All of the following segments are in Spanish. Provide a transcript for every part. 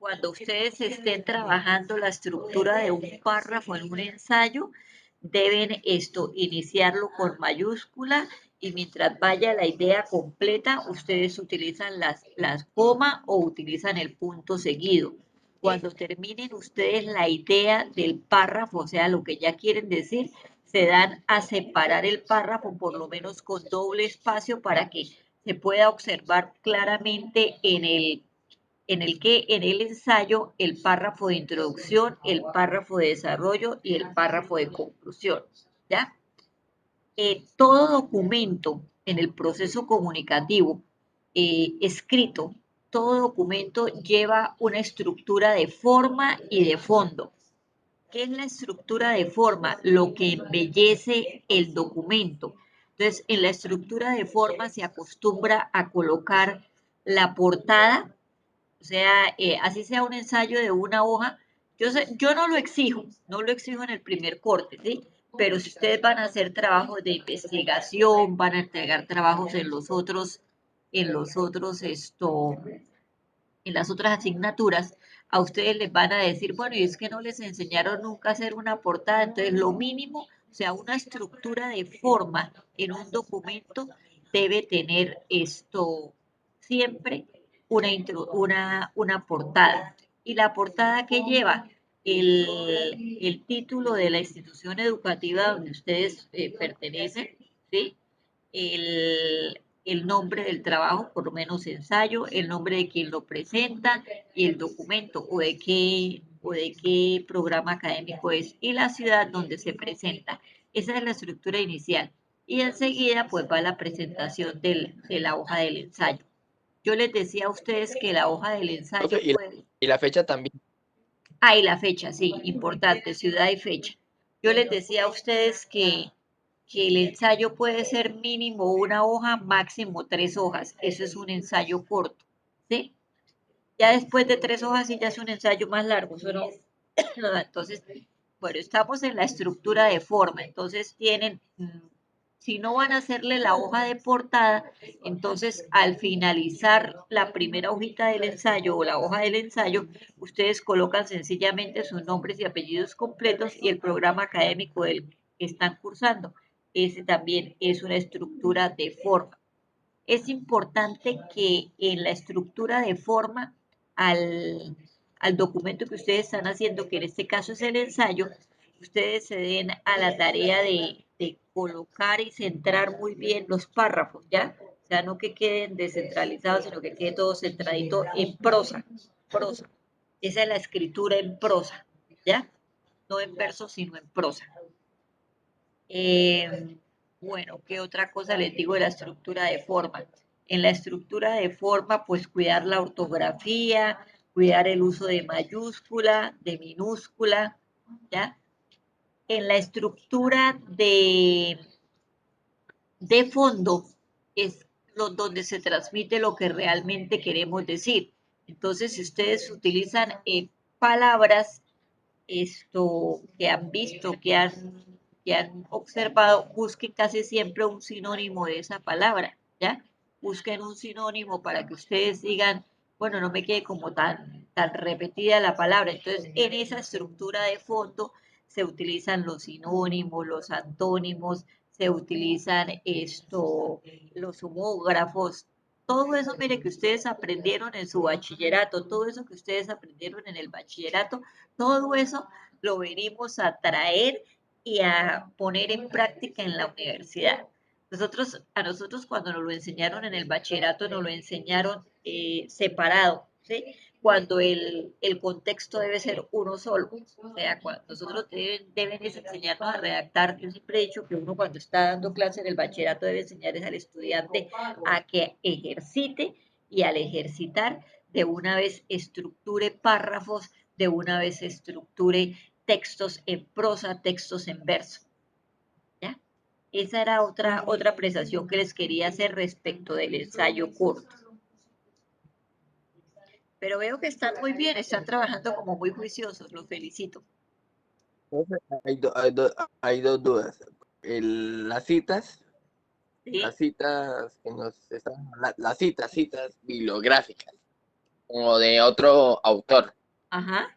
cuando ustedes estén trabajando la estructura de un párrafo en un ensayo, deben iniciarlo con mayúscula y mientras vaya la idea completa, ustedes utilizan las comas o utilizan el punto seguido. Cuando terminen ustedes la idea del párrafo, o sea, lo que ya quieren decir, se dan a separar el párrafo por lo menos con doble espacio para que se pueda observar claramente en el ensayo el párrafo de introducción, el párrafo de desarrollo y el párrafo de conclusión, ¿ya? Todo documento en el proceso comunicativo escrito, todo documento lleva una estructura de forma y de fondo. ¿Qué es la estructura de forma? Lo que embellece el documento. Entonces, en la estructura de forma se acostumbra a colocar la portada, o sea, así sea un ensayo de una hoja. Yo no no lo exijo en el primer corte, ¿sí? Pero si ustedes van a hacer trabajos de investigación, van a entregar trabajos en los otros, en las otras asignaturas, a ustedes les van a decir, bueno, y es que no les enseñaron nunca a hacer una portada, entonces lo mínimo, o sea, una estructura de forma en un documento debe tener siempre una portada. Y la portada que lleva el título de la institución educativa donde ustedes pertenecen, ¿sí? El nombre del trabajo, por lo menos ensayo, el nombre de quien lo presenta y el documento o de qué programa académico es y la ciudad donde se presenta. Esa es la estructura inicial. Y enseguida pues va la presentación de la hoja del ensayo. Yo les decía a ustedes que la hoja del ensayo Profe, puede... y la fecha también. Ah, y la fecha, sí, importante, ciudad y fecha. Yo les decía a ustedes que el ensayo puede ser mínimo una hoja, máximo 3 hojas. Eso es un ensayo corto, ¿sí? Ya después de 3 hojas sí ya es un ensayo más largo. Eso no, no, entonces, bueno, estamos en la estructura de forma. Entonces tienen, si no van a hacerle la hoja de portada, entonces al finalizar la primera hojita del ensayo o la hoja del ensayo, ustedes colocan sencillamente sus nombres y apellidos completos y el programa académico del que están cursando. Ese también es una estructura de forma. Es importante que en la estructura de forma al documento que ustedes están haciendo, que en este caso es el ensayo, ustedes se den a la tarea de colocar y centrar muy bien los párrafos, ¿ya? O sea, no que queden descentralizados, sino que quede todo centradito en prosa. Esa es la escritura en prosa, ¿ya? No en verso, sino en prosa. Bueno, ¿qué otra cosa les digo de la estructura de forma? En la estructura de forma, pues cuidar la ortografía, cuidar el uso de mayúscula, de minúscula, ¿ya? En la estructura de fondo es donde se transmite lo que realmente queremos decir. Entonces, si ustedes utilizan palabras que han visto, que han observado, busquen casi siempre un sinónimo de esa palabra, ¿ya? Busquen un sinónimo para que ustedes digan, bueno, no me quede como tan repetida la palabra. Entonces, en esa estructura de fondo se utilizan los sinónimos, los antónimos, se utilizan los homógrafos, todo eso, mire, que ustedes aprendieron en su bachillerato, todo eso que ustedes aprendieron en el bachillerato, todo eso lo venimos a traer y a poner en práctica en la universidad. A nosotros cuando nos lo enseñaron en el bachillerato, nos lo enseñaron separado, ¿sí? Cuando el contexto debe ser uno solo. O sea, cuando nosotros deben enseñarnos a redactar, yo siempre he dicho que uno cuando está dando clase en el bachillerato debe enseñarles al estudiante a que ejercite y al ejercitar de una vez estructure párrafos, de una vez estructure textos en prosa, textos en verso. ¿Ya? Esa era otra apreciación que les quería hacer respecto del ensayo corto. Pero veo que están muy bien, están trabajando como muy juiciosos, los felicito. Profe, hay dos dudas. Las citas, ¿Sí? que nos están, las citas bibliográficas. o de otro autor. Ajá.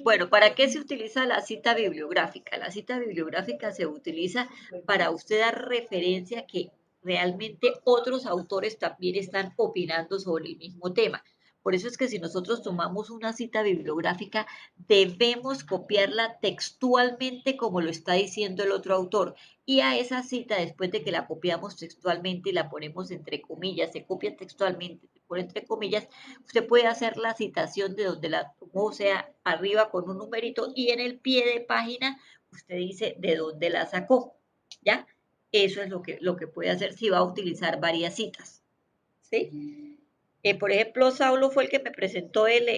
Bueno, ¿para qué se utiliza la cita bibliográfica? La cita bibliográfica se utiliza para usted dar referencia que realmente otros autores también están opinando sobre el mismo tema. Por eso es que si nosotros tomamos una cita bibliográfica, debemos copiarla textualmente como lo está diciendo el otro autor. Y a esa cita, después de que la copiamos textualmente y la ponemos entre comillas, se copia textualmente, se pone entre comillas, usted puede hacer la citación de donde la tomó, o sea, arriba con un numerito y en el pie de página usted dice de dónde la sacó, ¿ya? Eso es lo que puede hacer si va a utilizar varias citas, ¿sí? Por ejemplo, Saulo fue el que me presentó el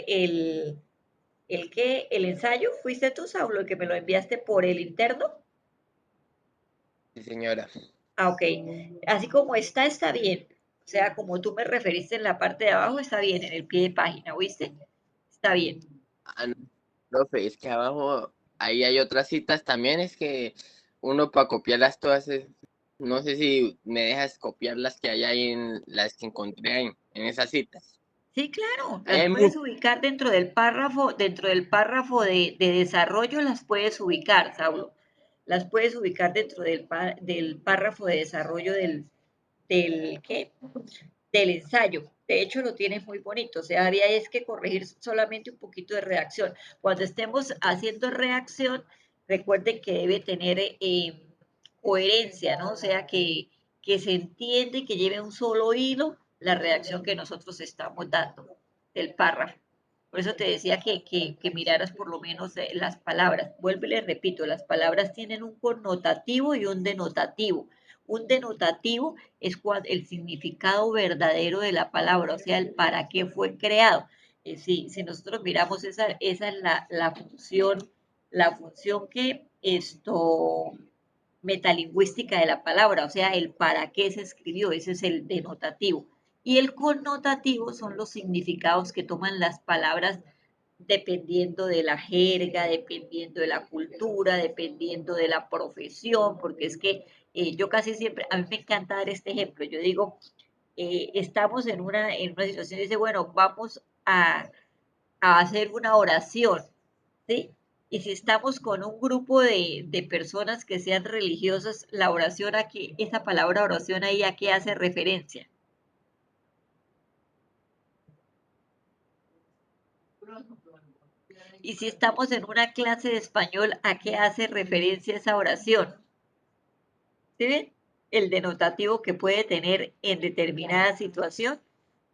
ensayo. ¿Fuiste tú, Saulo, el que me lo enviaste por el interno? Sí, señora. Ah, ok. Así como está, está bien. O sea, como tú me referiste en la parte de abajo, está bien, en el pie de página, ¿oíste? Está bien. Ah, no, profe, es que abajo ahí hay otras citas también, es que uno para copiarlas todas, no sé si me dejas copiar las que hay ahí en las que encontré en esas citas. Sí, claro, Ahí las hay puedes muchas. ubicar dentro del párrafo de desarrollo las puedes ubicar, Saulo. Las puedes ubicar dentro del párrafo de desarrollo ¿qué? Del ensayo. De hecho, lo tienes muy bonito. O sea, habría es que corregir solamente un poquito de redacción. Cuando estemos haciendo redacción, recuerden que debe tener coherencia, ¿no? O sea, que se entiende que lleve un solo hilo la redacción que nosotros estamos dando del párrafo. Por eso te decía que miraras por lo menos las palabras. Vuelvo y les repito, las palabras tienen un connotativo y un denotativo. Un denotativo es el significado verdadero de la palabra, o sea, el para qué fue creado. Si nosotros miramos esa es la función que metalingüística de la palabra, o sea, el para qué se escribió, ese es el denotativo. Y el connotativo son los significados que toman las palabras dependiendo de la jerga, dependiendo de la cultura, dependiendo de la profesión, porque es que yo casi siempre, a mí me encanta dar este ejemplo, yo digo, estamos en una situación y dice, bueno, vamos a hacer una oración, ¿sí? Y si estamos con un grupo de personas que sean religiosas, la oración aquí, esa palabra oración ahí, ¿a qué hace referencia? Y si estamos en una clase de español, ¿a qué hace referencia esa oración? ¿Sí ven? El denotativo que puede tener en determinada situación.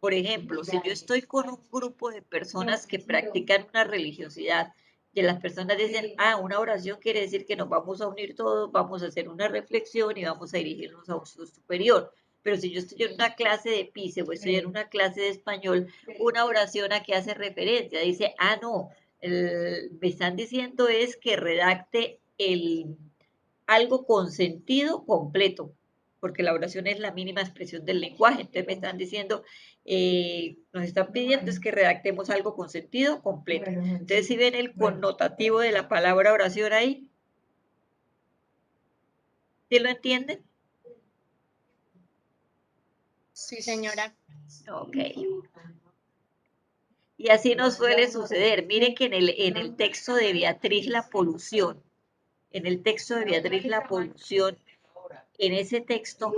Por ejemplo, si yo estoy con un grupo de personas que practican una religiosidad, que las personas dicen, una oración quiere decir que nos vamos a unir todos, vamos a hacer una reflexión y vamos a dirigirnos a un superior. Pero si yo estoy en una clase de PICE o estoy en una clase de español, una oración a qué hace referencia, dice, no, me están diciendo es que redacte algo con sentido completo, porque la oración es la mínima expresión del lenguaje. Entonces me están diciendo, nos están pidiendo es que redactemos algo con sentido completo. Entonces, si ven el connotativo de la palabra oración ahí, ¿sí lo entienden? Sí, señora. Ok. Y así nos suele suceder. Miren que en el texto de Beatriz la polución, en el texto de Beatriz la polución, en ese texto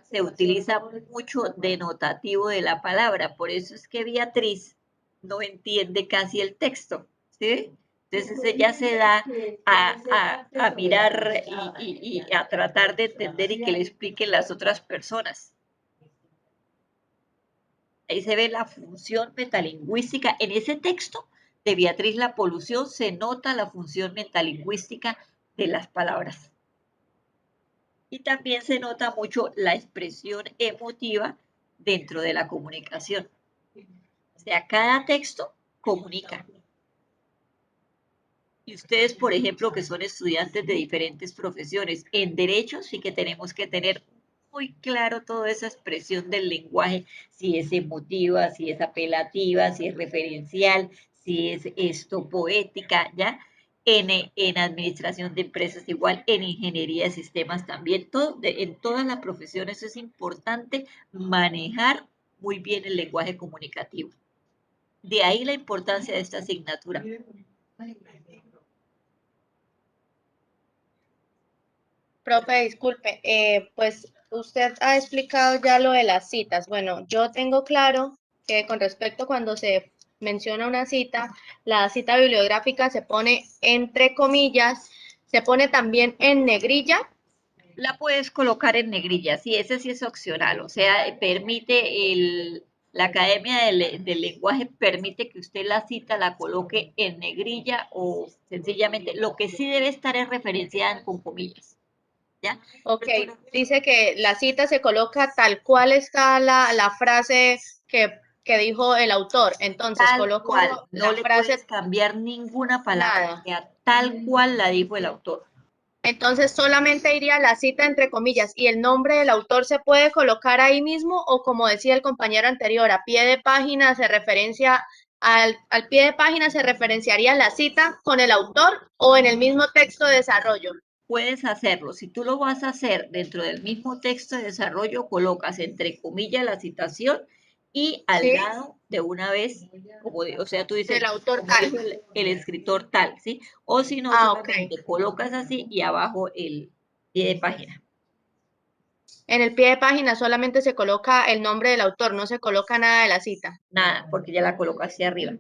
se utiliza mucho denotativo de la palabra, por eso es que Beatriz no entiende casi el texto, ¿sí? Entonces ella se da a mirar y a tratar de entender y que le expliquen las otras personas. Ahí se ve la función metalingüística. En ese texto de Beatriz la polución se nota la función metalingüística de las palabras. Y también se nota mucho la expresión emotiva dentro de la comunicación. O sea, cada texto comunica. Y ustedes, por ejemplo, que son estudiantes de diferentes profesiones, en derecho sí que tenemos que tener muy claro toda esa expresión del lenguaje, si es emotiva, si es apelativa, si es referencial, si es esto poética, ¿ya? En administración de empresas igual, en ingeniería de sistemas también, en todas las profesiones es importante manejar muy bien el lenguaje comunicativo. De ahí la importancia de esta asignatura. Profe, disculpe, pues usted ha explicado ya lo de las citas. Bueno, yo tengo claro que con respecto cuando se menciona una cita, la cita bibliográfica se pone entre comillas, se pone también en negrilla. La puedes colocar en negrilla, sí, ese sí es opcional, o sea, la Academia del Lenguaje permite que usted la cita la coloque en negrilla o sencillamente, lo que sí debe estar es referenciada con comillas, ¿ya? Ok, dice que la cita se coloca tal cual está la frase que dijo el autor. Entonces, Tal coloco cual, no la le puedes frase cambiar ninguna palabra, nada. que sea tal cual la dijo el autor. Entonces solamente iría la cita entre comillas y el nombre del autor se puede colocar ahí mismo o como decía el compañero anterior, a pie de página se referencia al pie de página se referenciaría la cita con el autor o en el mismo texto de desarrollo. Puedes hacerlo. Si tú lo vas a hacer dentro del mismo texto de desarrollo, colocas entre comillas la citación y al ¿Sí? lado de una vez, o sea, tú dices, Del autor como tal. dijo el escritor tal, ¿sí? O si no, Ah, ok. solamente colocas así y abajo el pie de página. En el pie de página solamente se coloca el nombre del autor, no se coloca nada de la cita. Nada, porque ya la colocaste arriba.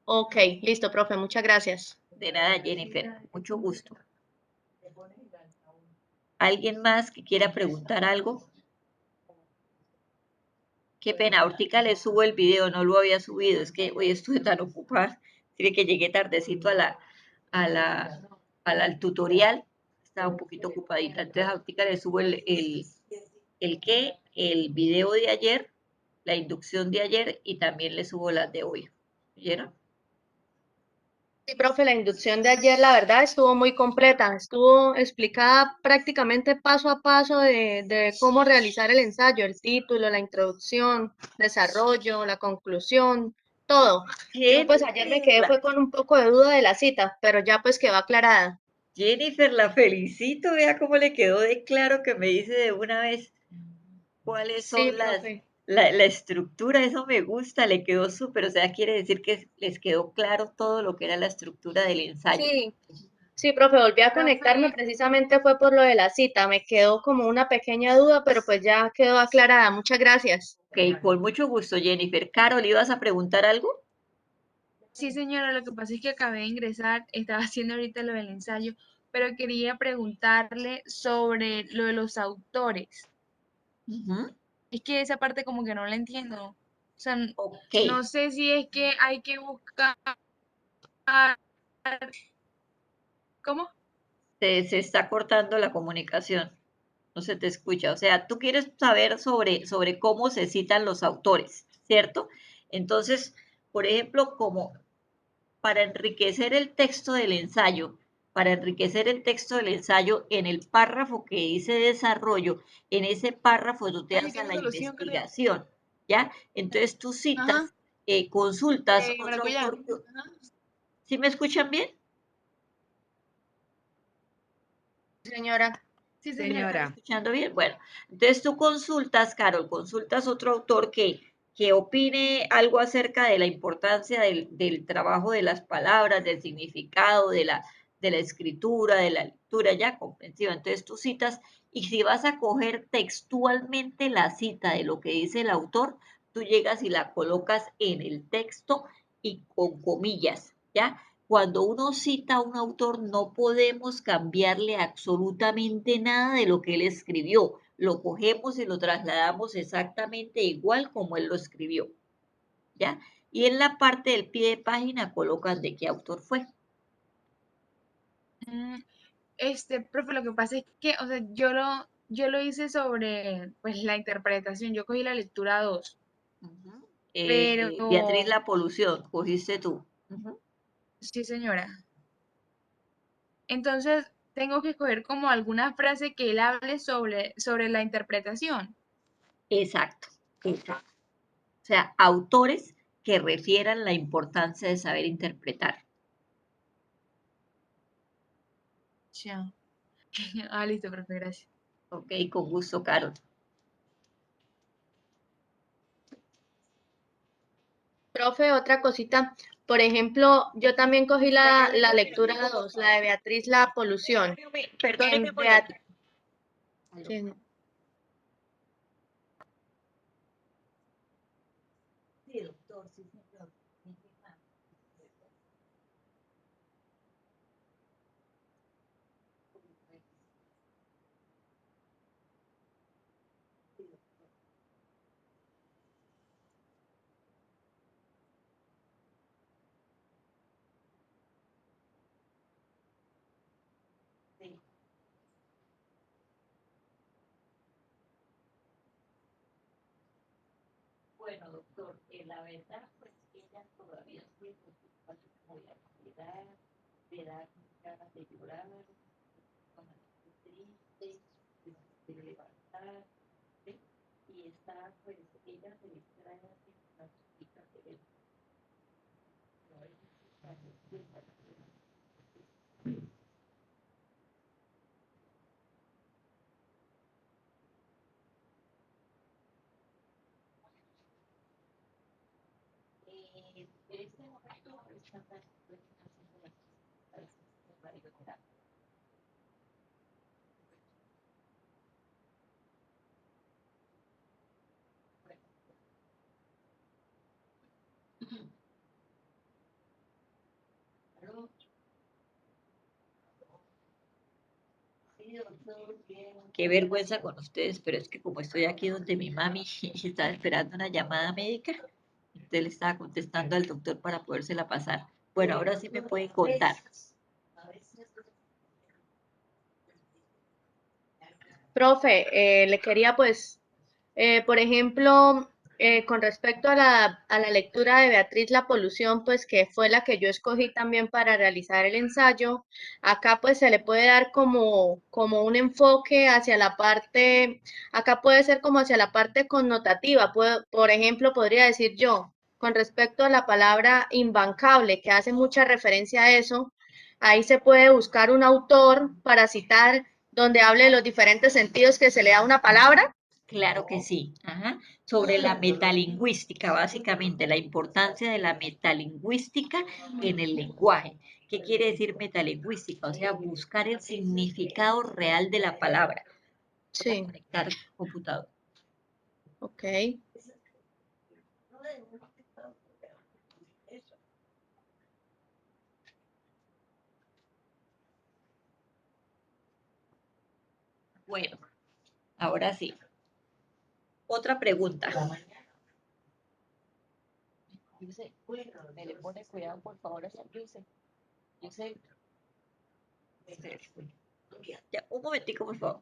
Ok, listo, profe, muchas gracias. De nada, Jennifer. Mucho gusto. ¿Alguien más que quiera preguntar algo? Qué pena, ahorita le subo el video, no lo había subido, es que hoy estuve tan ocupada, tiene que llegué tardecito a la, al tutorial, estaba un poquito ocupadita, entonces ahorita le subo el video de ayer, la inducción de ayer y también le subo las de hoy, ¿oyeron? Sí, profe, la inducción de ayer, la verdad, estuvo muy completa. Estuvo explicada prácticamente paso a paso de cómo realizar el ensayo, el título, la introducción, desarrollo, la conclusión, todo. Yo pues ayer me quedé Jennifer, fue con un poco de duda de la cita, pero ya pues quedó aclarada. Jennifer, la felicito, vea cómo le quedó de claro que me dice de una vez cuáles Sí, son profe. la estructura, eso me gusta, le quedó súper, o sea, quiere decir que les quedó claro todo lo que era la estructura del ensayo. Sí, sí, profe, volví a conectarme, Profe, precisamente fue por lo de la cita. Me quedó como una pequeña duda, pero pues ya quedó aclarada. Muchas gracias. Ok, con mucho gusto, Jennifer. Carol, ¿ibas a preguntar algo? sí señora, lo que pasa es que acabé de ingresar, estaba haciendo ahorita lo del ensayo, pero quería preguntarle sobre lo de los autores. Ujú. Es que esa parte como que no la entiendo. O sea, Ok, no sé si es que hay que buscar, ¿cómo? se está cortando la comunicación, no se te escucha. O sea, tú quieres saber sobre cómo se citan los autores, ¿cierto? Entonces, por ejemplo, como para enriquecer el texto del ensayo, para enriquecer el texto del ensayo en el párrafo que dice desarrollo, en ese párrafo tú te Ay, haces tiene la solución, creo. investigación, ¿ya? Entonces tú Ajá, citas, consultas otro maracuyá. autor. Ajá. ¿Sí me escuchan bien? Señora. Sí, ¿Sí me están señora. escuchando bien? Bueno, entonces tú consultas, Carol, consultas otro autor que opine algo acerca de la importancia del trabajo de las palabras, del significado, de la escritura, de la lectura ya comprensiva. Entonces tú citas y si vas a coger textualmente la cita de lo que dice el autor, tú llegas y la colocas en el texto y con comillas, ¿ya? Cuando uno cita a un autor, no podemos cambiarle absolutamente nada de lo que él escribió. Lo cogemos y lo trasladamos exactamente igual como él lo escribió, ¿ya? Y en la parte del pie de página colocan de qué autor fue. Mm, profe, lo que pasa es que, o sea, yo lo hice sobre, pues, la interpretación. Yo cogí la lectura 2, Ujú. Beatriz pero, La Polución, cogiste tú. Ujú. sí, señora. Entonces, tengo que escoger como alguna frase que él hable sobre la interpretación. Exacto, exacto. O sea, autores que refieran la importancia de saber interpretar. Ya. Ah, listo, profe, gracias. Ok, con gusto, Carol. Profe, otra cosita. Por ejemplo, yo también cogí la lectura 2, la de Beatriz, la polución. Perdóneme un Beat- momento. Aló. sí, Sí, doctor, sí, señor. Sí. Bueno, doctor, la verdad, pues ella todavía tiene como la ansiedad, le da ganas de llorar, bastante triste, de levantar, ¿sí? Y está, pues, ella se distrae haciendo las cositas de él. Pero a veces está despierta. En este momento están haciendo las cositas de radioterapia. Aló. Sí, doctor, bien. Qué vergüenza con ustedes, pero es que como estoy aquí donde mi mami y estaba esperando una llamada médica, entonces le estaba contestando al doctor para podérsela pasar. Bueno, ahora sí me pueden contar. Profe, le quería pues, por ejemplo, con respecto a la lectura de Beatriz, la polución, pues que fue la que yo escogí también para realizar el ensayo, acá pues se le puede dar como un enfoque hacia la parte, acá puede ser como hacia la parte connotativa, por ejemplo, podría decir yo, con respecto a la palabra imbancable, que hace mucha referencia a eso, ahí se puede buscar un autor para citar donde hable de los diferentes sentidos que se le da a una palabra. Claro que sí. Ajá. Sobre la metalingüística, básicamente, la importancia de la metalingüística en el lenguaje. ¿Qué quiere decir metalingüística? O sea, buscar el significado real de la palabra. Voy a Sí, conectar computador. ok. Bueno, ahora sí. Otra pregunta. Yuse, me le pone cuidado, por favor, a Yuse. Yuse, ya, un momentico, por favor.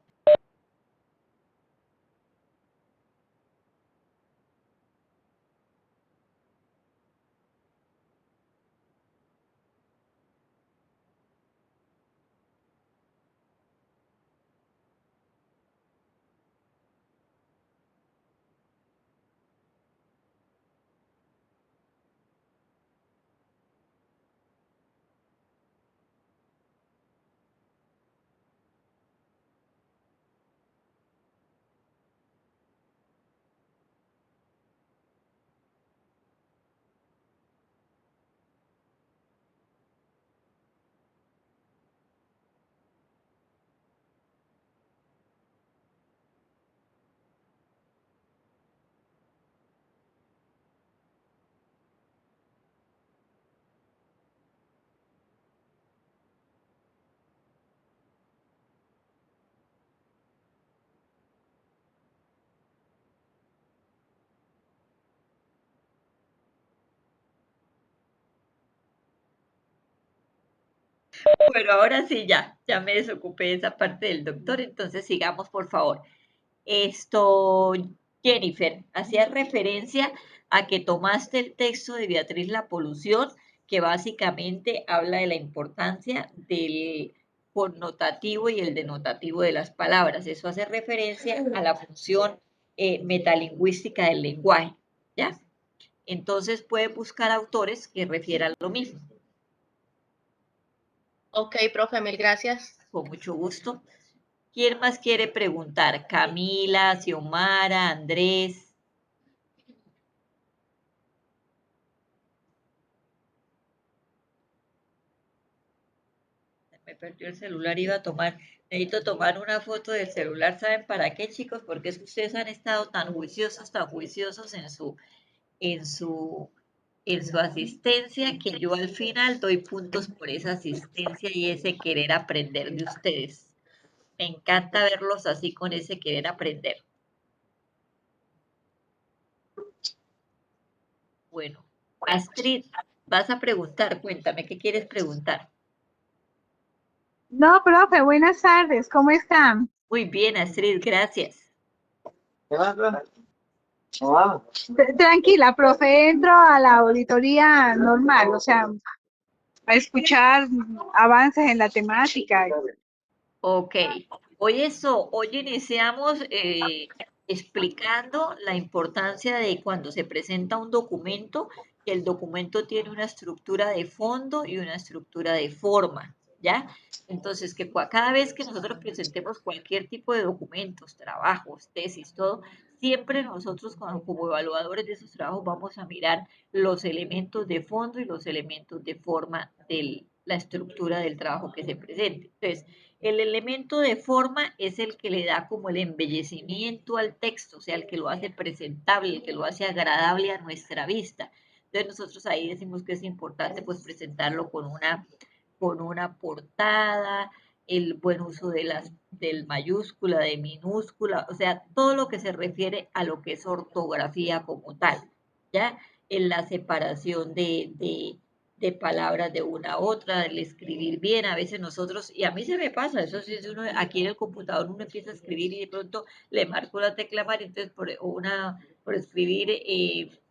Bueno, ahora sí, ya me desocupé de esa parte del doctor, entonces sigamos, por favor. Esto, Jennifer, hacía referencia a que tomaste el texto de Beatriz La Polución, que básicamente habla de la importancia del connotativo y el denotativo de las palabras. Eso hace referencia a la función metalingüística del lenguaje, ¿ya? Entonces puede buscar autores que refieran lo mismo. Ok, profe, mil gracias. Con mucho gusto. ¿Quién más quiere preguntar? Camila, Xiomara, Andrés. Me perdió el celular, iba a tomar, necesito tomar una foto del celular, ¿saben para qué, chicos? Porque es que ustedes han estado tan juiciosos en su, en su asistencia, que yo al final doy puntos por esa asistencia y ese querer aprender de ustedes. Me encanta verlos así con ese querer aprender. Bueno, Astrid, vas a preguntar, cuéntame, ¿qué quieres preguntar? No, profe, buenas tardes, ¿cómo están? Muy bien, Astrid, gracias. Tranquila, profe, entro a la auditoría normal, o sea, a escuchar avances en la temática. Ok, hoy iniciamos explicando la importancia de cuando se presenta un documento, que el documento tiene una estructura de fondo y una estructura de forma, ¿ya? Entonces, que cada vez que nosotros presentemos cualquier tipo de documentos, trabajos, tesis, todo, siempre nosotros como evaluadores de esos trabajos vamos a mirar los elementos de fondo y los elementos de forma de la estructura del trabajo que se presente. Entonces, el elemento de forma es el que le da como el embellecimiento al texto, o sea, el que lo hace presentable, el que lo hace agradable a nuestra vista. Entonces nosotros ahí decimos que es importante pues presentarlo con una portada, el buen uso del mayúscula, de minúscula, o sea, todo lo que se refiere a lo que es ortografía como tal, ¿ya? En la separación de palabras de una a otra, el escribir bien, a veces nosotros, y a mí se me pasa, eso sí, uno aquí en el computador uno empieza a escribir y de pronto le marco la tecla mar, entonces por escribir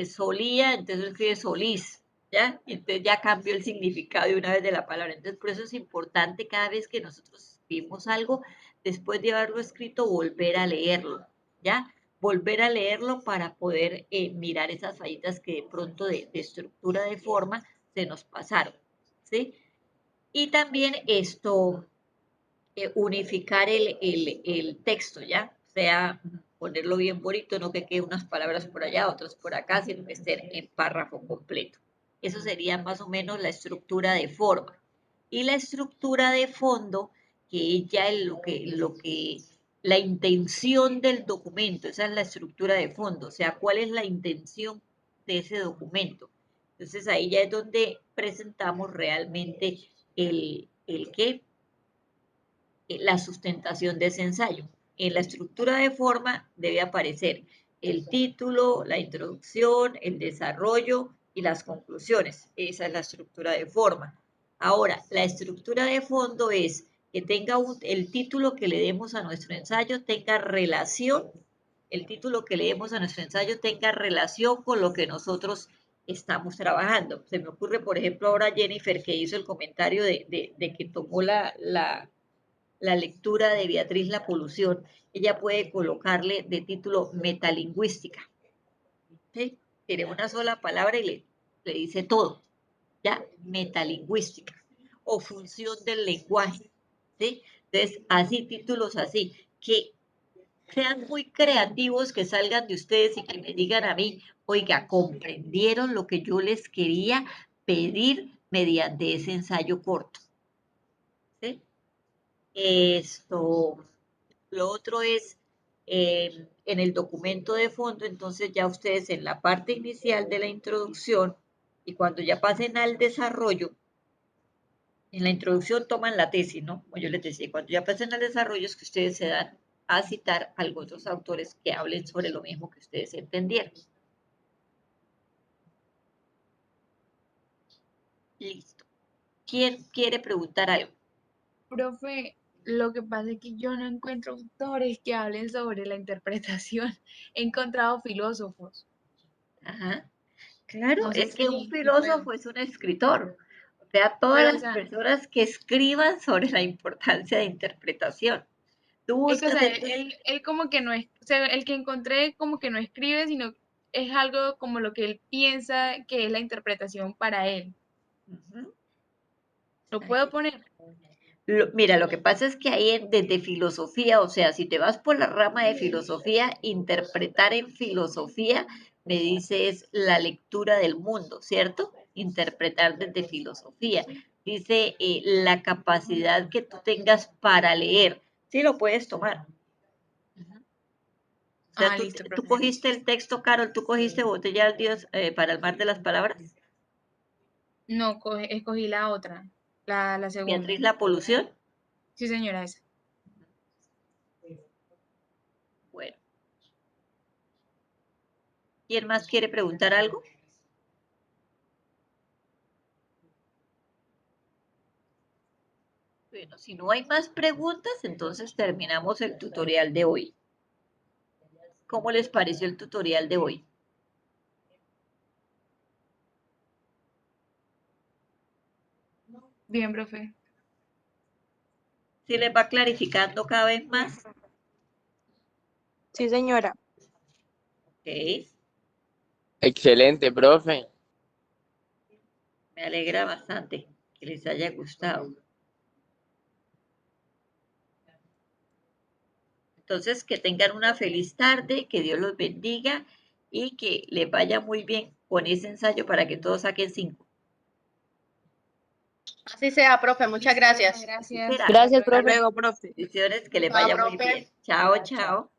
solía, entonces escribe solís, ¿ya? Entonces ya cambió el significado de una vez de la palabra. Entonces por eso es importante cada vez que nosotros escribimos algo, después de haberlo escrito, volver a leerlo, ¿ya? Volver a leerlo para poder mirar esas fallitas que de pronto de estructura de forma se nos pasaron, ¿sí? Y también esto, unificar el texto, ¿ya? O sea, ponerlo bien bonito, no que quede unas palabras por allá, otras por acá, sino que estén en párrafo completo. Eso sería más o menos la estructura de forma. Y la estructura de fondo, que es ya la intención del documento, esa es la estructura de fondo, o sea, cuál es la intención de ese documento. Entonces ahí ya es donde presentamos realmente el qué, la sustentación de ese ensayo. En la estructura de forma debe aparecer el título, la introducción, el desarrollo y las conclusiones. Esa es la estructura de forma. Ahora, la estructura de fondo es que tenga el título que le demos a nuestro ensayo tenga relación, el título que le demos a nuestro ensayo tenga relación con lo que nosotros estamos trabajando. Se me ocurre, por ejemplo, ahora Jennifer, que hizo el comentario de que tomó la lectura de Beatriz La Polución, ella puede colocarle de título metalingüística. ¿Sí? Tiene una sola palabra y le dice todo, ¿ya? Metalingüística o función del lenguaje, ¿sí? Entonces, así, títulos así, que sean muy creativos, que salgan de ustedes y que me digan a mí, oiga, comprendieron lo que yo les quería pedir mediante ese ensayo corto, ¿sí? Esto, lo otro es en el documento de fondo, entonces ya ustedes en la parte inicial de la introducción y cuando ya pasen al desarrollo, en la introducción toman la tesis, ¿no? Como yo les decía, cuando ya pasen al desarrollo es que ustedes se dan a citar a otros autores que hablen sobre lo mismo que ustedes entendieron. Listo. ¿Quién quiere preguntar algo? Profe, lo que pasa es que yo no encuentro autores que hablen sobre la interpretación. He encontrado filósofos. Ajá. Claro, No sé es que un si puedo. filósofo es un escritor. O sea, todas Pero, o las sea, personas que escriban sobre la importancia de interpretación. Tú es que, o buscas sea, entonces, él como que no es, o sea, el que encontré como que no escribe, sino es algo como lo que él piensa que es la interpretación para él. ujú, ¿Lo puedo aquí. poner? Mira, lo que pasa es que ahí desde filosofía, o sea, si te vas por la rama de filosofía, interpretar en filosofía, me dice es la lectura del mundo, ¿cierto? Interpretar desde filosofía. Dice la capacidad que tú tengas para leer. Sí lo puedes tomar. Ujú. O sea, Listo, tú profe. cogiste el texto, Carol, tú cogiste Botella al Dios para el mar de las palabras. No, escogí la otra, la segunda. Beatriz, la polución. Sí, señora, esa. Bueno. ¿Quién más quiere preguntar algo? Bueno, si no hay más preguntas, entonces terminamos el tutorial de hoy. ¿Cómo les pareció el tutorial de hoy? Bien, profe. ¿Sí les va clarificando cada vez más? Sí, señora. Ok, Excelente, profe. me alegra bastante que les haya gustado. Entonces, que tengan una feliz tarde, que Dios los bendiga y que les vaya muy bien con ese ensayo para que todos saquen 5. Así sea, profe, muchas gracias. Gracias. Gracias, Hasta profe. luego, profe. Bendiciones, que les Chao, vaya muy profe. bien. Chao, chao.